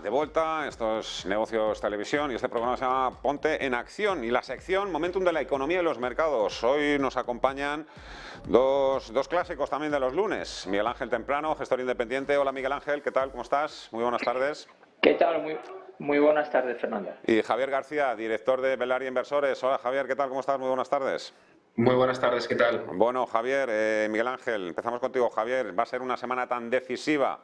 de vuelta, estos negocios televisión y este programa se llama Ponte en Acción y la sección Momentum de la economía y los mercados. Hoy nos acompañan dos clásicos también de los lunes. Miguel Ángel Temprano, gestor independiente. Hola Miguel Ángel, ¿qué tal? ¿Cómo estás? Muy buenas tardes. ¿Qué tal? Muy buenas tardes, Fernando. Y Javier García, director de Belaria Inversores. Hola Javier, ¿qué tal? ¿Cómo estás? Muy buenas tardes. Muy buenas tardes, ¿qué tal? Bueno, Javier, Miguel Ángel, empezamos contigo. Javier, ¿va a ser una semana tan decisiva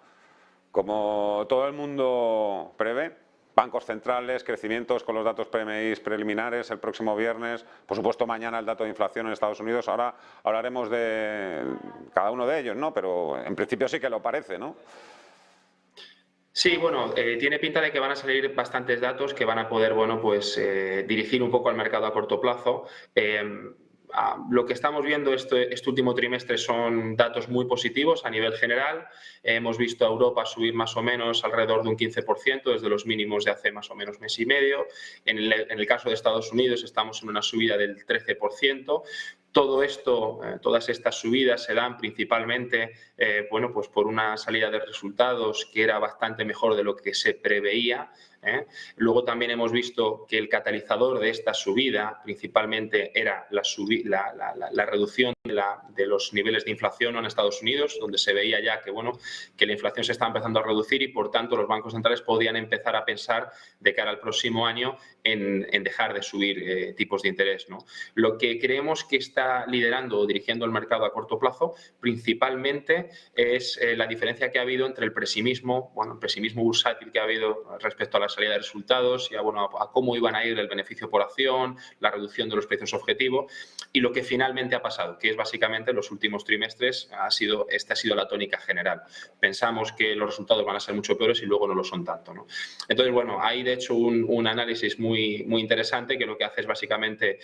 como todo el mundo prevé? Bancos centrales, crecimientos con los datos PMI preliminares el próximo viernes, por supuesto mañana el dato de inflación en Estados Unidos. Ahora hablaremos de cada uno de ellos, ¿no? Pero en principio sí que lo parece, ¿no? Sí, bueno, tiene pinta de que van a salir bastantes datos que van a poder, bueno, pues dirigir un poco al mercado a corto plazo. Lo que estamos viendo este último trimestre son datos muy positivos a nivel general. Hemos visto a Europa subir más o menos alrededor de un 15% desde los mínimos de hace más o menos mes y medio. En el caso de Estados Unidos estamos en una subida del 13%. Todo esto, todas estas subidas se dan principalmente bueno, pues por una salida de resultados que era bastante mejor de lo que se preveía. Luego también hemos visto que el catalizador de esta subida principalmente era la reducción de los niveles de inflación en Estados Unidos, donde se veía ya que, bueno, que la inflación se está empezando a reducir y, por tanto, los bancos centrales podían empezar a pensar de cara al próximo año en dejar de subir tipos de interés, ¿no? Lo que creemos que está liderando o dirigiendo el mercado a corto plazo principalmente es la diferencia que ha habido entre el pesimismo bursátil que ha habido respecto a la salida de resultados y a cómo iban a ir el beneficio por acción, la reducción de los precios objetivo y lo que finalmente ha pasado, que es básicamente en los últimos trimestres esta ha sido la tónica general. Pensamos que los resultados van a ser mucho peores y luego no lo son tanto, ¿no? Entonces, bueno, hay de hecho un análisis muy interesante que lo que hace es básicamente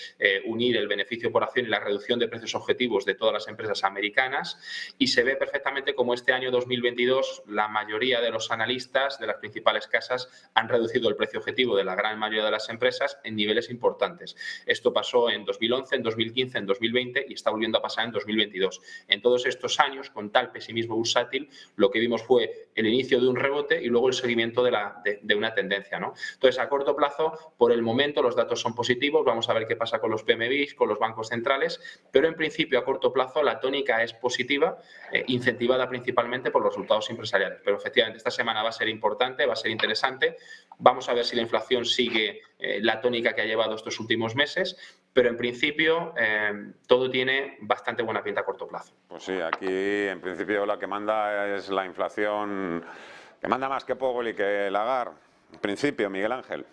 unir el beneficio por acción y la reducción de precios objetivos de todas las empresas americanas y se ve perfectamente como este año 2022 la mayoría de los analistas de las principales casas han reducido el precio objetivo de la gran mayoría de las empresas en niveles importantes. Esto pasó en 2011, en 2015, en 2020 y está volviendo a pasar en 2022. En todos estos años, con tal pesimismo bursátil, lo que vimos fue el inicio de un rebote y luego el seguimiento de una tendencia, ¿no? Entonces, a corto plazo, por el momento, los datos son positivos. Vamos a ver qué pasa con los PMIs, con los bancos centrales, pero en principio, a corto plazo, la tónica es positiva, incentivada principalmente por los resultados empresariales. Pero efectivamente, esta semana va a ser importante, va a ser interesante. Vamos a ver si la inflación sigue la tónica que ha llevado estos últimos meses, pero en principio todo tiene bastante buena pinta a corto plazo. Pues sí, aquí en principio la que manda es la inflación, que manda más que Powell y que Lagarde. En principio, Miguel Ángel.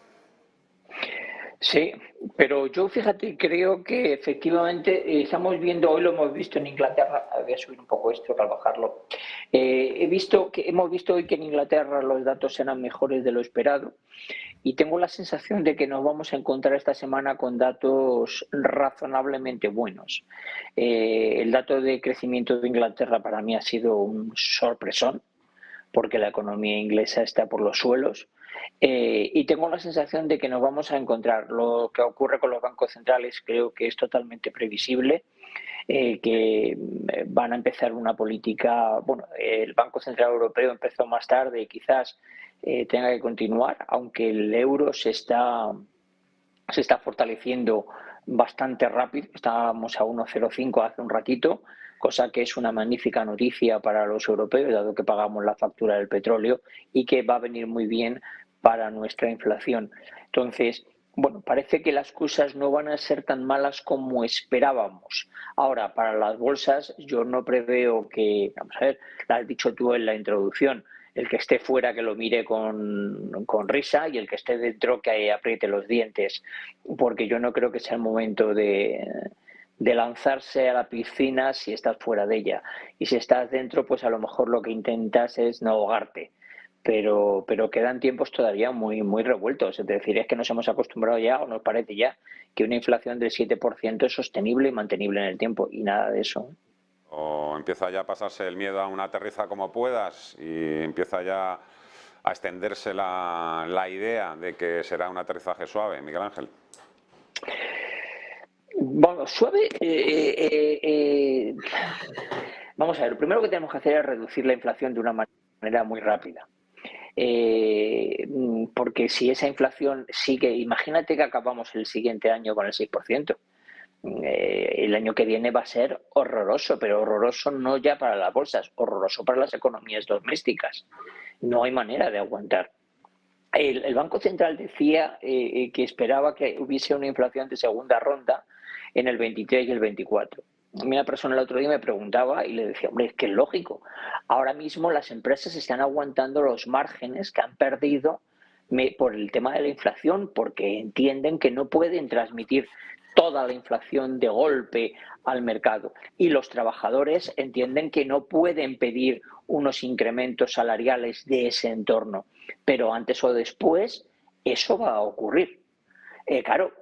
Sí, pero yo, fíjate, creo que efectivamente estamos viendo, hoy lo hemos visto en Inglaterra, voy a subir un poco esto para bajarlo, hemos visto hoy que en Inglaterra los datos eran mejores de lo esperado y tengo la sensación de que nos vamos a encontrar esta semana con datos razonablemente buenos. El dato de crecimiento de Inglaterra para mí ha sido un sorpresón, porque la economía inglesa está por los suelos. Y tengo la sensación de que nos vamos a encontrar. Lo que ocurre con los bancos centrales creo que es totalmente previsible, que van a empezar una política. Bueno, el Banco Central Europeo empezó más tarde y quizás tenga que continuar, aunque el euro se está fortaleciendo bastante rápido. Estábamos a 1,05 hace un ratito, cosa que es una magnífica noticia para los europeos, dado que pagamos la factura del petróleo y que va a venir muy bien para nuestra inflación. Entonces, bueno, parece que las cosas no van a ser tan malas como esperábamos. Ahora, para las bolsas, yo no preveo que, vamos a ver, lo has dicho tú en la introducción, el que esté fuera que lo mire con risa y el que esté dentro que apriete los dientes, porque yo no creo que sea el momento de lanzarse a la piscina si estás fuera de ella. Y si estás dentro, pues a lo mejor lo que intentas es no ahogarte. Pero quedan tiempos todavía muy revueltos. Es decir, es que nos hemos acostumbrado ya, o nos parece ya, que una inflación del 7% es sostenible y mantenible en el tiempo, y nada de eso. O empieza ya a pasarse el miedo a una aterriza como puedas y empieza ya a extenderse la idea de que será un aterrizaje suave, Miguel Ángel. Bueno, suave. Vamos a ver, lo primero que tenemos que hacer es reducir la inflación de una manera muy rápida. porque si esa inflación sigue, imagínate que acabamos el siguiente año con el 6%. El año que viene va a ser horroroso, pero horroroso no ya para las bolsas, horroroso para las economías domésticas. No hay manera de aguantar. El Banco Central decía que esperaba que hubiese una inflación de segunda ronda en el 23 y el 24. Una persona el otro día me preguntaba y le decía, hombre, es que es lógico. Ahora mismo las empresas están aguantando los márgenes que han perdido por el tema de la inflación, porque entienden que no pueden transmitir toda la inflación de golpe al mercado. Y los trabajadores entienden que no pueden pedir unos incrementos salariales de ese entorno. Pero antes o después eso va a ocurrir. Claro,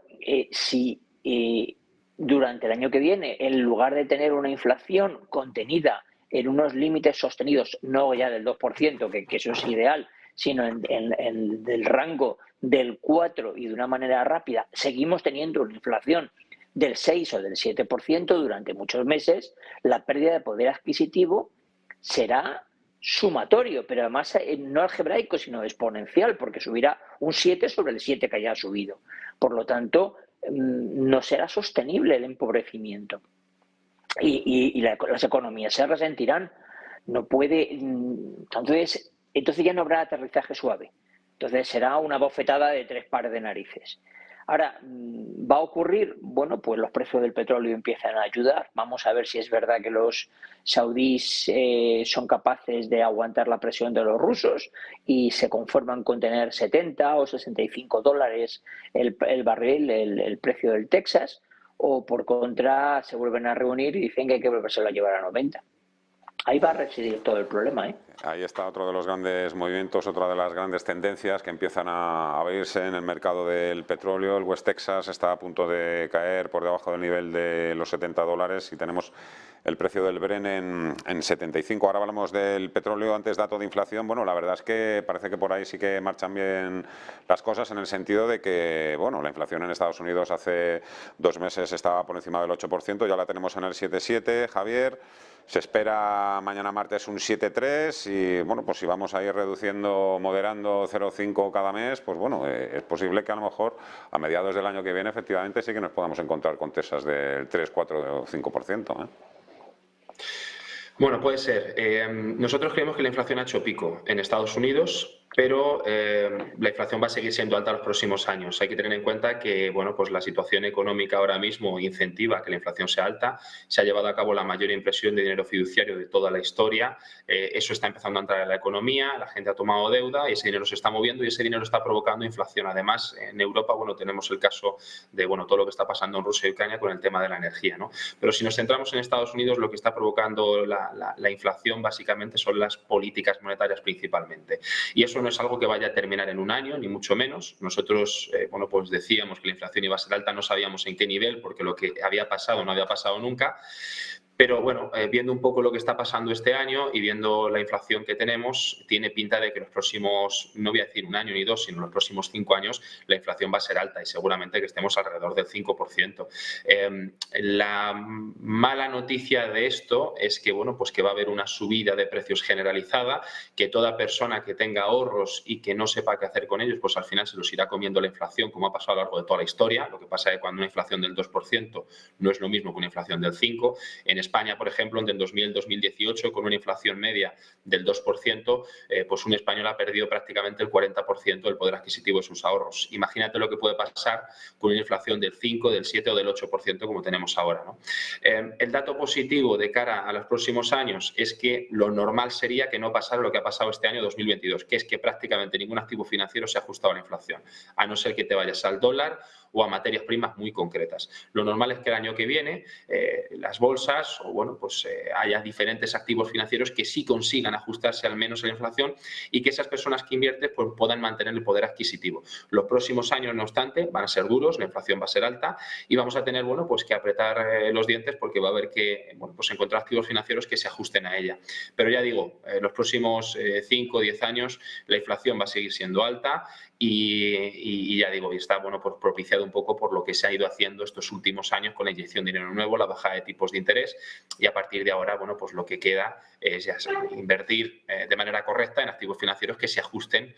si durante el año que viene, en lugar de tener una inflación contenida en unos límites sostenidos, no ya del 2%, que eso es ideal, sino en del rango del 4% y de una manera rápida, seguimos teniendo una inflación del 6 o del 7% durante muchos meses, la pérdida de poder adquisitivo será sumatorio, pero además no algebraico, sino exponencial, porque subirá un 7 sobre el 7 que haya subido. Por lo tanto, no será sostenible el empobrecimiento. Y las economías se resentirán. No puede. Entonces ya no habrá aterrizaje suave. Entonces será una bofetada de 3 pares de narices. Ahora, ¿va a ocurrir? Bueno, pues los precios del petróleo empiezan a ayudar. Vamos a ver si es verdad que los saudíes son capaces de aguantar la presión de los rusos y se conforman con tener 70 o 65 dólares el barril, el precio del Texas, o por contra se vuelven a reunir y dicen que hay que volvérselo a llevar a 90. Ahí va a residir todo el problema, ¿eh? Ahí está otro de los grandes movimientos, otra de las grandes tendencias que empiezan a verse en el mercado del petróleo. El West Texas está a punto de caer por debajo del nivel de los 70 dólares y tenemos el precio del Brent en 75. Ahora hablamos del petróleo, antes dato de inflación. Bueno, la verdad es que parece que por ahí sí que marchan bien las cosas en el sentido de que, bueno, la inflación en Estados Unidos hace 2 meses estaba por encima del 8%, ya la tenemos en el 7,7, Javier. Se espera mañana martes un 7,3 y, bueno, pues si vamos a ir reduciendo, moderando 0,5 cada mes, pues bueno, es posible que a lo mejor a mediados del año que viene efectivamente sí que nos podamos encontrar con tasas del 3, 4 o 5%, ¿eh? Bueno, puede ser. Nosotros creemos que la inflación ha hecho pico en Estados Unidos, pero la inflación va a seguir siendo alta los próximos años. Hay que tener en cuenta que, bueno, pues la situación económica ahora mismo incentiva que la inflación sea alta. Se ha llevado a cabo la mayor impresión de dinero fiduciario de toda la historia. Eso está empezando a entrar en la economía, la gente ha tomado deuda y ese dinero se está moviendo y ese dinero está provocando inflación. Además, en Europa, bueno, tenemos el caso de, bueno, todo lo que está pasando en Rusia y Ucrania con el tema de la energía, ¿no? Pero si nos centramos en Estados Unidos, lo que está provocando la inflación básicamente son las políticas monetarias principalmente. Y eso no es algo que vaya a terminar en un año, ni mucho menos. Nosotros, bueno, pues decíamos que la inflación iba a ser alta, no sabíamos en qué nivel, porque lo que había pasado no había pasado nunca. Pero bueno, viendo un poco lo que está pasando este año y viendo la inflación que tenemos, tiene pinta de que los próximos, no voy a decir un año ni dos, sino los próximos 5 años, la inflación va a ser alta y seguramente que estemos alrededor del 5%. La mala noticia de esto es que, bueno, pues que va a haber una subida de precios generalizada, que toda persona que tenga ahorros y que no sepa qué hacer con ellos, pues al final se los irá comiendo la inflación, como ha pasado a lo largo de toda la historia. Lo que pasa es que cuando una inflación del 2% no es lo mismo que una inflación del 5%. En España, por ejemplo, entre el 2000 y el 2018, con una inflación media del 2%, pues un español ha perdido prácticamente el 40% del poder adquisitivo de sus ahorros. Imagínate lo que puede pasar con una inflación del 5, del 7 o del 8% como tenemos ahora, ¿no? El dato positivo de cara a los próximos años es que lo normal sería que no pasara lo que ha pasado este año 2022, que es que prácticamente ningún activo financiero se ha ajustado a la inflación, a no ser que te vayas al dólar o a materias primas muy concretas. Lo normal es que el año que viene las bolsas o bueno, pues haya diferentes activos financieros que sí consigan ajustarse al menos a la inflación y que esas personas que invierten pues, puedan mantener el poder adquisitivo. Los próximos años, no obstante, van a ser duros, la inflación va a ser alta y vamos a tener bueno, pues que apretar los dientes porque va a haber que bueno, pues encontrar activos financieros que se ajusten a ella. Pero ya digo, los próximos 5 o 10 años la inflación va a seguir siendo alta y ya digo, y está bueno, pues propiciado un poco por lo que se ha ido haciendo estos últimos años con la inyección de dinero nuevo, la bajada de tipos de interés y a partir de ahora, bueno, pues lo que queda es ya invertir de manera correcta en activos financieros que se ajusten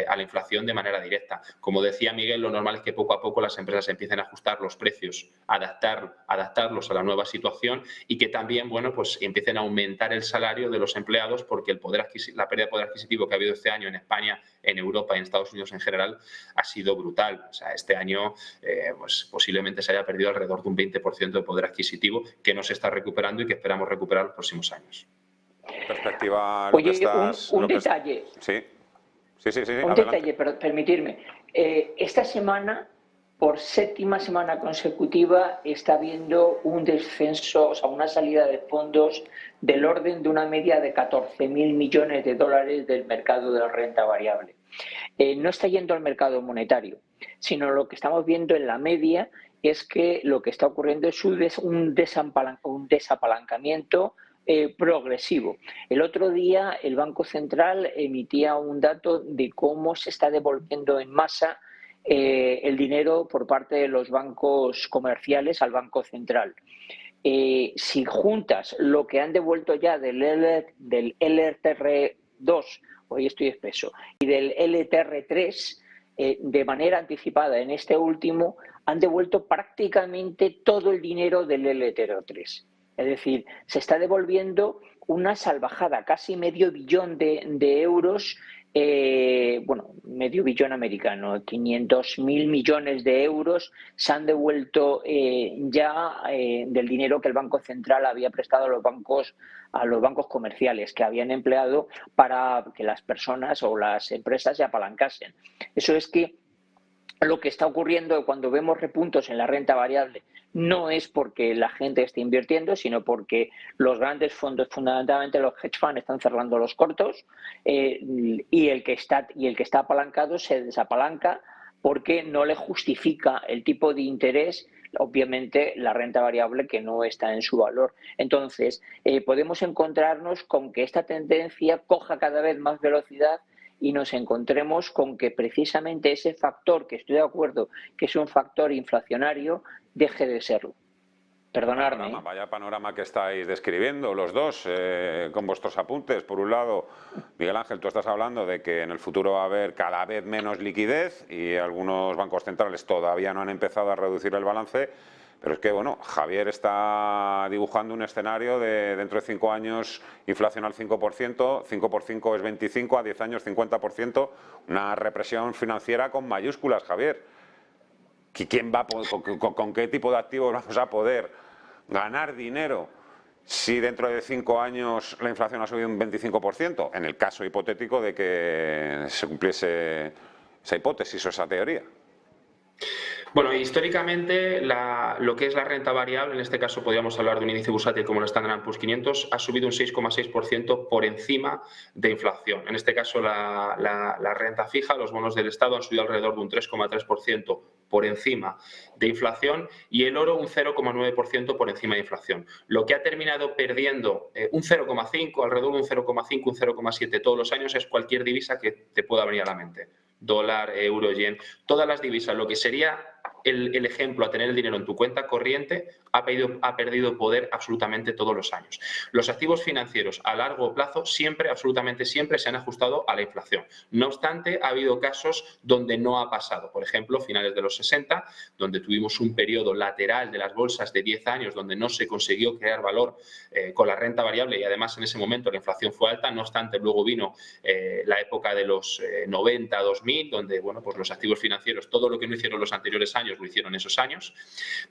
a la inflación de manera directa. Como decía Miguel, lo normal es que poco a poco las empresas empiecen a ajustar los precios, adaptarlos a la nueva situación y que también, bueno, pues empiecen a aumentar el salario de los empleados, porque la pérdida de poder adquisitivo que ha habido este año en España, en Europa y en Estados Unidos en general ha sido brutal. O sea, este año pues posiblemente se haya perdido alrededor de un 20% de poder adquisitivo que no se está recuperando y que esperamos recuperar los próximos años. Perspectiva, Oye, un detalle. Sí, un detalle, permitirme. Esta semana, por séptima semana consecutiva, está habiendo un descenso, o sea, una salida de fondos del orden de una media de 14.000 millones de dólares del mercado de la renta variable. No está yendo al mercado monetario, sino lo que estamos viendo en la media es que lo que está ocurriendo es un desapalancamiento progresivo. El otro día el Banco Central emitía un dato de cómo se está devolviendo en masa el dinero por parte de los bancos comerciales al Banco Central. Si juntas lo que han devuelto ya del LTR2, hoy estoy espeso, y del LTR3, de manera anticipada en este último, han devuelto prácticamente todo el dinero del LTR3. Es decir, se está devolviendo una salvajada, casi medio billón de euros, medio billón americano, 500.000 millones de euros se han devuelto ya del dinero que el Banco Central había prestado a los bancos comerciales, que habían empleado para que las personas o las empresas se apalancasen. Eso es que lo que está ocurriendo cuando vemos repuntos en la renta variable no es porque la gente esté invirtiendo, sino porque los grandes fondos, fundamentalmente los hedge funds, están cerrando los cortos y el que está apalancado se desapalanca porque no le justifica el tipo de interés, obviamente, la renta variable que no está en su valor. Entonces, podemos encontrarnos con que esta tendencia coja cada vez más velocidad y nos encontremos con que precisamente ese factor, que estoy de acuerdo que es un factor inflacionario, deje de serlo. Perdonadme. Vaya panorama que estáis describiendo los dos con vuestros apuntes. Por un lado, Miguel Ángel, tú estás hablando de que en el futuro va a haber cada vez menos liquidez y algunos bancos centrales todavía no han empezado a reducir el balance. Pero es que, bueno, Javier está dibujando un escenario de dentro de 5 años inflación al 5%, 5 por 5 es 25, a 10 años 50%, una represión financiera con mayúsculas, Javier. ¿Con qué tipo de activos vamos a poder ganar dinero si dentro de 5 años la inflación ha subido un 25%? En el caso hipotético de que se cumpliese esa hipótesis o esa teoría. Bueno, históricamente lo que es la renta variable, en este caso podríamos hablar de un índice bursátil como el Standard & Poor's 500, ha subido un 6,6% por encima de inflación. En este caso la renta fija, los bonos del Estado han subido alrededor de un 3,3% por encima de inflación y el oro un 0,9% por encima de inflación. Lo que ha terminado perdiendo un 0,5, alrededor de un 0,5, un 0,7 todos los años es cualquier divisa que te pueda venir a la mente. Dólar, euro, yen, todas las divisas, lo que sería el ejemplo a tener el dinero en tu cuenta corriente ha perdido poder absolutamente todos los años. Los activos financieros a largo plazo absolutamente siempre se han ajustado a la inflación. No obstante, ha habido casos donde no ha pasado. Por ejemplo, finales de los 60, donde tuvimos un periodo lateral de las bolsas de 10 años donde no se consiguió crear valor con la renta variable y además en ese momento la inflación fue alta. No obstante, luego vino la época de los 90, 2000, donde bueno, pues los activos financieros, todo lo que no hicieron los anteriores años, lo hicieron esos años.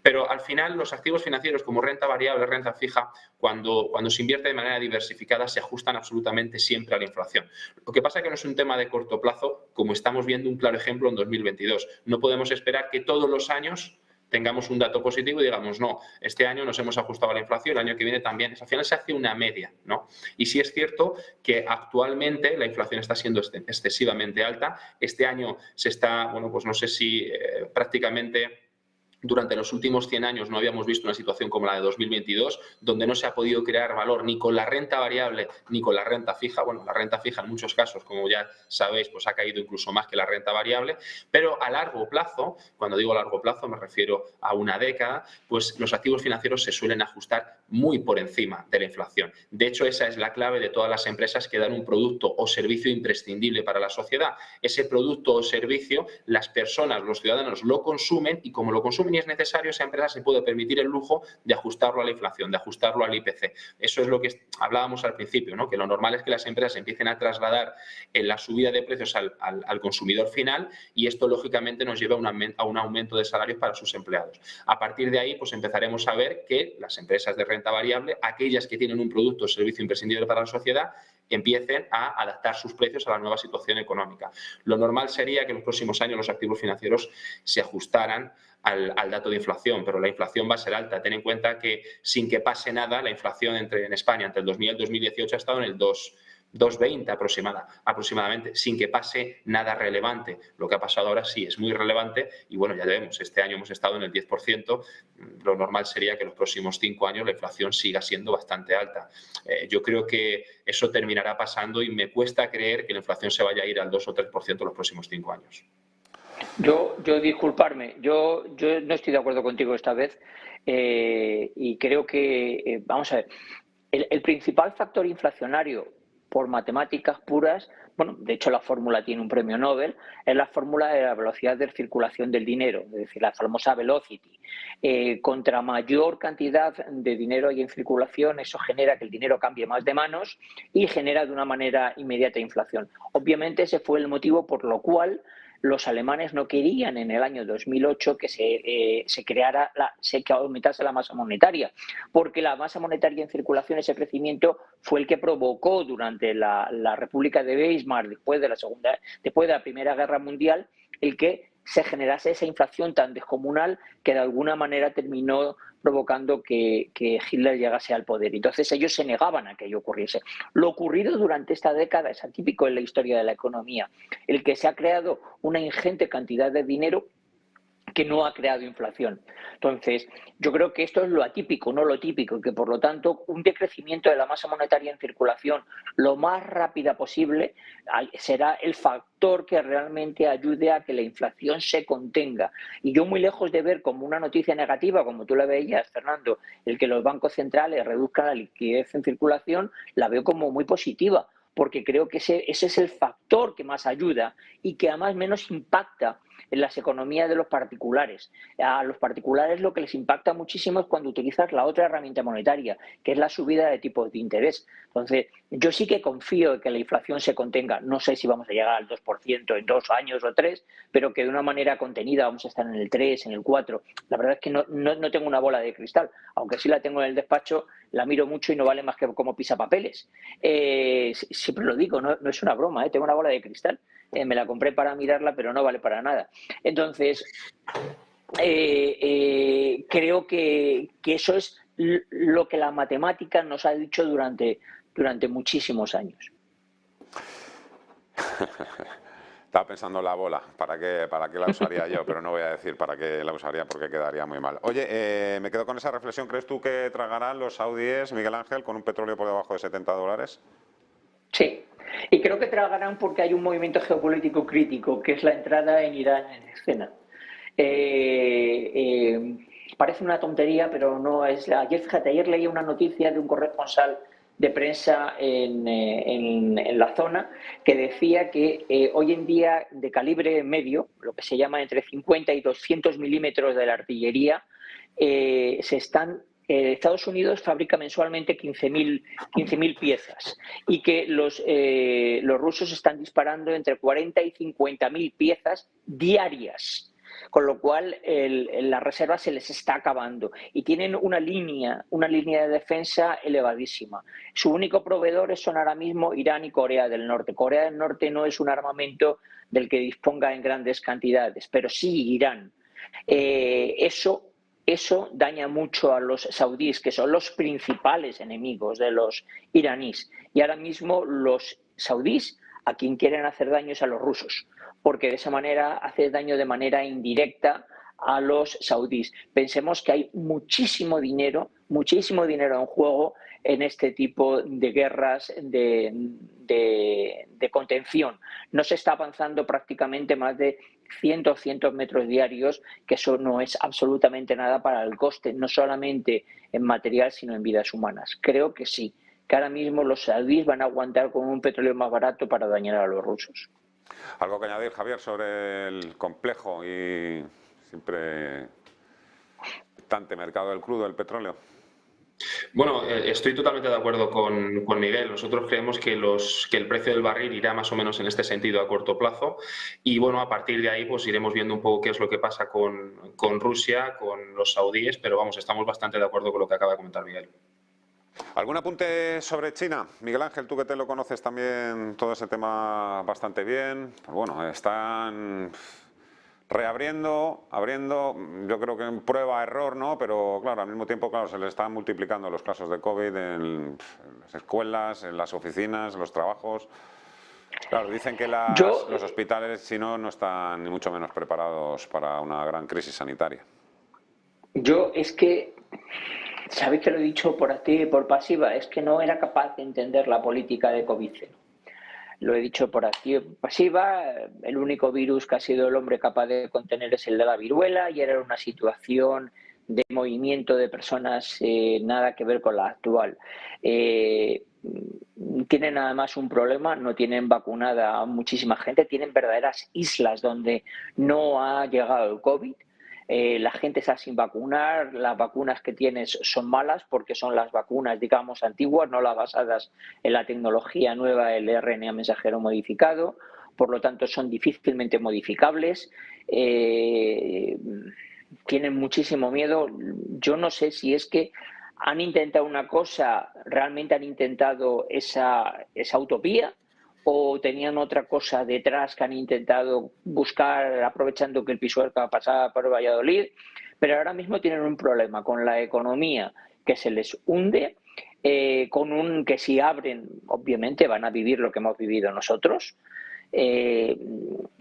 Pero al final los activos financieros como renta variable, renta fija, cuando se invierte de manera diversificada se ajustan absolutamente siempre a la inflación. Lo que pasa es que no es un tema de corto plazo, como estamos viendo un claro ejemplo en 2022. No podemos esperar que todos los años tengamos un dato positivo y digamos, no, este año nos hemos ajustado a la inflación, el año que viene también. Al final se hace una media, ¿no? Y sí es cierto que actualmente la inflación está siendo excesivamente alta. Este año se está, bueno, pues no sé si prácticamente durante los últimos 100 años no habíamos visto una situación como la de 2022, donde no se ha podido crear valor ni con la renta variable ni con la renta fija. Bueno, la renta fija en muchos casos, como ya sabéis, pues ha caído incluso más que la renta variable, pero a largo plazo, cuando digo largo plazo me refiero a una década, pues los activos financieros se suelen ajustar muy por encima de la inflación. De hecho, esa es la clave de todas las empresas que dan un producto o servicio imprescindible para la sociedad. Ese producto o servicio, las personas, los ciudadanos lo consumen y como lo consumen y es necesario, esa empresa se puede permitir el lujo de ajustarlo a la inflación, de ajustarlo al IPC. Eso es lo que hablábamos al principio, ¿no? Que lo normal es que las empresas empiecen a trasladar la subida de precios al consumidor final y esto lógicamente nos lleva a un aumento de salarios para sus empleados. A partir de ahí pues empezaremos a ver que las empresas de renta variable, aquellas que tienen un producto o servicio imprescindible para la sociedad, empiecen a adaptar sus precios a la nueva situación económica. Lo normal sería que en los próximos años los activos financieros se ajustaran al dato de inflación, pero la inflación va a ser alta. Ten en cuenta que sin que pase nada, la inflación en España entre el 2000 y el 2018 ha estado en el 2,20 aproximadamente, sin que pase nada relevante. Lo que ha pasado ahora sí es muy relevante y bueno, ya vemos, este año hemos estado en el 10%, lo normal sería que los próximos 5 años la inflación siga siendo bastante alta. Yo creo que eso terminará pasando y me cuesta creer que la inflación se vaya a ir al 2 o 3% en los próximos 5 años. Yo disculparme, yo no estoy de acuerdo contigo esta vez y creo que, vamos a ver, el principal factor inflacionario por matemáticas puras, bueno, de hecho la fórmula tiene un premio Nobel, es la fórmula de la velocidad de circulación del dinero, es decir, la famosa velocity. Contra mayor cantidad de dinero hay en circulación, eso genera que el dinero cambie más de manos y genera de una manera inmediata inflación. Obviamente ese fue el motivo por lo cual los alemanes no querían en el año 2008 que que aumentase la masa monetaria, porque la masa monetaria en circulación, ese crecimiento, fue el que provocó durante la República de Weimar, después de la Primera Guerra Mundial, el que se generase esa inflación tan descomunal que de alguna manera terminó provocando que Hitler llegase al poder. Entonces ellos se negaban a que ello ocurriese. Lo ocurrido durante esta década es atípico en la historia de la economía, el que se ha creado una ingente cantidad de dinero que no ha creado inflación. Entonces, yo creo que esto es lo atípico, no lo típico, y que por lo tanto un decrecimiento de la masa monetaria en circulación lo más rápida posible será el factor que realmente ayude a que la inflación se contenga. Y yo muy lejos de ver como una noticia negativa, como tú la veías, Fernando, el que los bancos centrales reduzcan la liquidez en circulación, la veo como muy positiva, porque creo que ese es el factor que más ayuda y que además menos impacta en las economías de los particulares. A los particulares lo que les impacta muchísimo es cuando utilizas la otra herramienta monetaria, que es la subida de tipos de interés. Entonces, yo sí que confío en que la inflación se contenga. No sé si vamos a llegar al 2% en 2 años o 3, pero que de una manera contenida vamos a estar en el 3, en el 4. La verdad es que no tengo una bola de cristal, aunque sí la tengo en el despacho, la miro mucho y no vale más que como pisapapeles. Siempre lo digo, no es una broma, tengo una bola de cristal. Me la compré para mirarla, pero no vale para nada. Entonces, creo que eso es lo que la matemática nos ha dicho durante muchísimos años. Estaba pensando en la bola, ¿para qué la usaría yo? Pero no voy a decir para qué la usaría porque quedaría muy mal. Oye, me quedo con esa reflexión. ¿Crees tú que tragarán los saudíes, Miguel Ángel, con un petróleo por debajo de $70? Sí. Y creo que tragarán porque hay un movimiento geopolítico crítico, que es la entrada en Irán en escena. Parece una tontería, pero no es. Ayer leí una noticia de un corresponsal de prensa en la zona que decía que hoy en día de calibre medio, lo que se llama entre 50 y 200 milímetros de la artillería, Estados Unidos fabrica mensualmente 15.000 piezas y que los rusos están disparando entre 40 y 50.000 piezas diarias, con lo cual la reserva se les está acabando y tienen una línea de defensa elevadísima. Su único proveedor son ahora mismo Irán y Corea del Norte. Corea del Norte no es un armamento del que disponga en grandes cantidades, pero sí Irán. Eso daña mucho a los saudíes, que son los principales enemigos de los iraníes. Y ahora mismo los saudíes a quien quieren hacer daño es a los rusos, porque de esa manera hace daño de manera indirecta a los saudíes. Pensemos que hay muchísimo dinero en juego en este tipo de guerras de contención. No se está avanzando prácticamente más de 100 o 200 metros diarios, que eso no es absolutamente nada para el coste, no solamente en material, sino en vidas humanas. Creo que sí, que ahora mismo los saudíes van a aguantar con un petróleo más barato para dañar a los rusos. ¿Algo que añadir, Javier, sobre el complejo y siempre bastante mercado del crudo, del petróleo? Bueno, estoy totalmente de acuerdo con Miguel. Nosotros creemos que el precio del barril irá más o menos en este sentido a corto plazo y bueno, a partir de ahí pues iremos viendo un poco qué es lo que pasa con Rusia, con los saudíes, pero vamos, estamos bastante de acuerdo con lo que acaba de comentar Miguel. ¿Algún apunte sobre China? Miguel Ángel, tú que te lo conoces también todo ese tema bastante bien. Pues bueno, están reabriendo, abriendo, yo creo que en prueba-error, ¿no? Pero claro, al mismo tiempo, claro, se le están multiplicando los casos de COVID en las escuelas, en las oficinas, en los trabajos. Claro, dicen que los hospitales chinos no están ni mucho menos preparados para una gran crisis sanitaria. Es que, ¿sabéis que lo he dicho por activa y por pasiva? Es que no era capaz de entender la política de COVID-0. Lo he dicho por activa y por pasiva, el único virus que ha sido el hombre capaz de contener es el de la viruela y era una situación de movimiento de personas nada que ver con la actual. Tienen además un problema, no tienen vacunada a muchísima gente, tienen verdaderas islas donde no ha llegado el COVID. La gente está sin vacunar, las vacunas que tienes son malas porque son las vacunas, digamos, antiguas, no las basadas en la tecnología nueva del RNA mensajero modificado, por lo tanto son difícilmente modificables, tienen muchísimo miedo. Yo no sé si es que han intentado una cosa, realmente han intentado esa utopía, o tenían otra cosa detrás que han intentado buscar aprovechando que el Pisuerga pasaba por Valladolid, pero ahora mismo tienen un problema con la economía que se les hunde, que si abren, obviamente van a vivir lo que hemos vivido nosotros,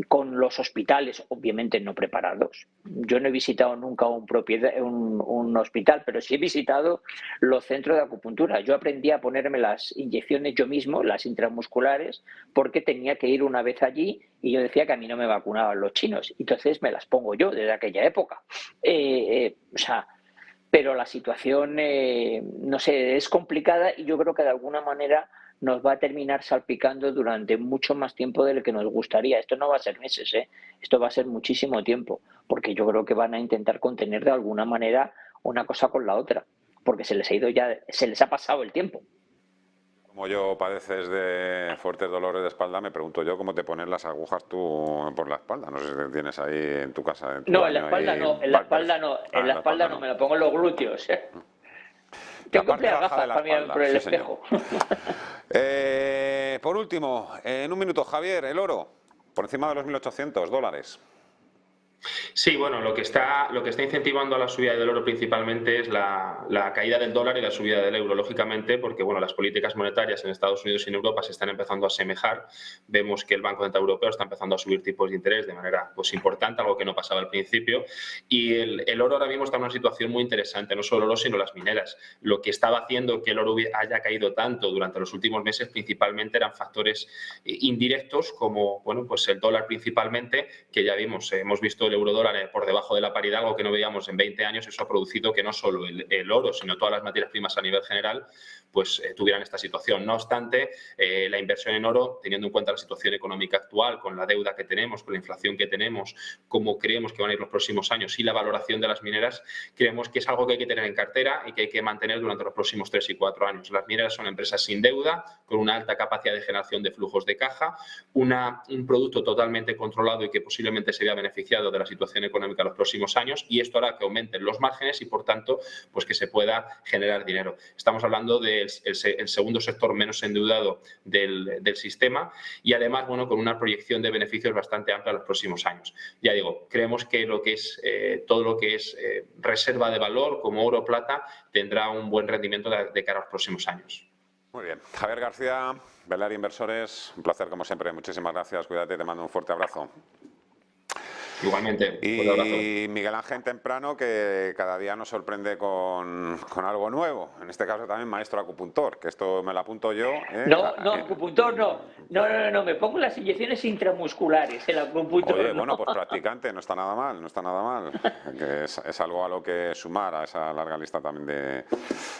con los hospitales obviamente no preparados. Yo no he visitado nunca un hospital, pero sí he visitado los centros de acupuntura. Yo aprendí a ponerme las inyecciones yo mismo, las intramusculares, porque tenía que ir una vez allí y yo decía que a mí no me vacunaban los chinos. Entonces me las pongo yo desde aquella época. Pero la situación, no sé, es complicada y yo creo que de alguna manera nos va a terminar salpicando durante mucho más tiempo del que nos gustaría. Esto no va a ser meses, esto va a ser muchísimo tiempo, porque yo creo que van a intentar contener de alguna manera una cosa con la otra, porque se les ha pasado el tiempo. Como yo padeces de fuertes dolores de espalda, me pregunto yo cómo te pones las agujas tú por la espalda. No sé si tienes ahí en tu casa. No, en la espalda no, en la espalda no, me lo pongo en los glúteos. Tengo emplear gafas para mirar por el espejo. Por último, en un minuto, Javier, el oro, por encima de los $1.800. Sí, bueno, lo que está incentivando a la subida del oro principalmente es la caída del dólar y la subida del euro, lógicamente, porque bueno, las políticas monetarias en Estados Unidos y en Europa se están empezando a asemejar. Vemos que el Banco Central Europeo está empezando a subir tipos de interés de manera pues importante, algo que no pasaba al principio. Y el oro ahora mismo está en una situación muy interesante, no solo el oro, sino las mineras. Lo que estaba haciendo que el oro haya caído tanto durante los últimos meses principalmente eran factores indirectos, como bueno, pues el dólar principalmente, que ya vimos, hemos visto el euro-dólar por debajo de la paridad, algo que no veíamos en 20 años. Eso ha producido que no solo el oro, sino todas las materias primas a nivel general, pues tuvieran esta situación. No obstante, la inversión en oro, teniendo en cuenta la situación económica actual, con la deuda que tenemos, con la inflación que tenemos, cómo creemos que van a ir los próximos años y la valoración de las mineras, creemos que es algo que hay que tener en cartera y que hay que mantener durante los próximos 3 y 4 años. Las mineras son empresas sin deuda, con una alta capacidad de generación de flujos de caja, un producto totalmente controlado y que posiblemente se vea beneficiado de la situación económica en los próximos años, y esto hará que aumenten los márgenes y, por tanto, pues que se pueda generar dinero. Estamos hablando del segundo sector menos endeudado del sistema y, además, bueno, con una proyección de beneficios bastante amplia en los próximos años. Ya digo, creemos que todo lo que es reserva de valor, como oro o plata, tendrá un buen rendimiento de cara a los próximos años. Muy bien. Javier García, Beleari Inversores, un placer como siempre. Muchísimas gracias. Cuídate, te mando un fuerte abrazo. Igualmente. Un abrazo. Y Miguel Ángel Temprano, que cada día nos sorprende con algo nuevo. En este caso también maestro acupuntor, que esto me lo apunto yo. No, acupuntor no. No, me pongo las inyecciones intramusculares, el acupuntor. Oye, no. bueno, pues practicante, no está nada mal, no está nada mal. Que es algo a lo que sumar a esa larga lista también de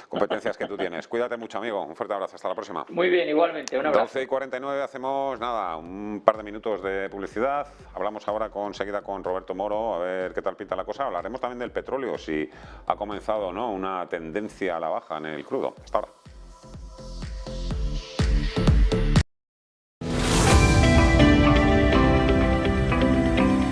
competencias que tú tienes. Cuídate mucho, amigo. Un fuerte abrazo. Hasta la próxima. Muy bien, igualmente. Un abrazo. 12:49, hacemos nada, un par de minutos de publicidad. Hablamos ahora enseguida con Roberto Moro, a ver qué tal pinta la cosa. Hablaremos también del petróleo, si ha comenzado, ¿no?, una tendencia a la baja en el crudo. Hasta ahora.